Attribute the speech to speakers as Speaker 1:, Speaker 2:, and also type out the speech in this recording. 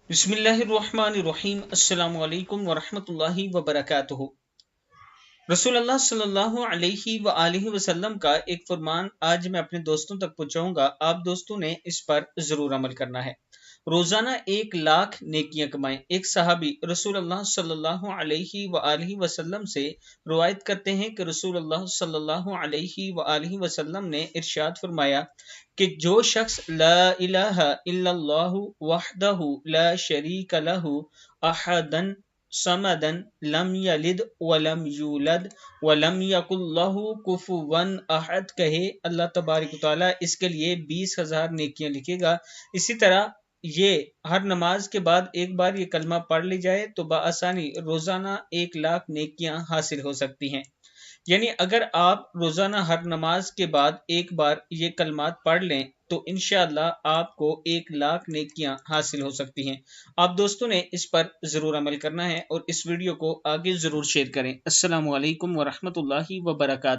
Speaker 1: बिस्मिल्लाहिर्रहमानिर्रहीम। अस्सलामु अलैकुम वरहमतुल्लाहि वबरकातुहू। रसूल अल्लाह सल्लल्लाहु अलैहि व आलिहि वसल्लम का एक फरमान आज मैं अपने दोस्तों तक पहुंचाऊंगा। आप दोस्तों ने इस पर जरूर अमल करना है। रोजाना 1 लाख नेकियां कमाएं। एक सहाबी रसूल अल्लाह सल्लल्लाहु अलैहि व आलिहि वसल्लम से रिवायत करते हैं कि रसूल अल्लाह सल्लल्लाहु अलैहि व आलिहि वसल्लम ने इरशाद फरमाया कि जो शख्स ला इलाहा इल्लल्लाहु वहदहु ला शरीक लहु अहदन समदन लम यलिद वलम यूलद वलम यकुल लहु कुफुवन अहद कहे, अल्लाह तबारक व तआला इसके लिए 20,000 नेकियां लिखेगा। इसी तरह ये हर नमाज के बाद एक बार ये कलमा पढ़ ली जाए तो बआसानी रोजाना 1 लाख नेकियां हासिल हो सकती हैं। यानी अगर आप रोजाना हर नमाज के बाद एक बार ये कलमात पढ़ लें तो इंशाअल्लाह आपको 1 लाख नेकियां हासिल हो सकती हैं। आप दोस्तों ने इस पर जरूर अमल करना है और इस वीडियो को आगे जरूर शेयर करें। अस्सलामु अलैकुम वरहमतुल्लाहि वबरकातुहू।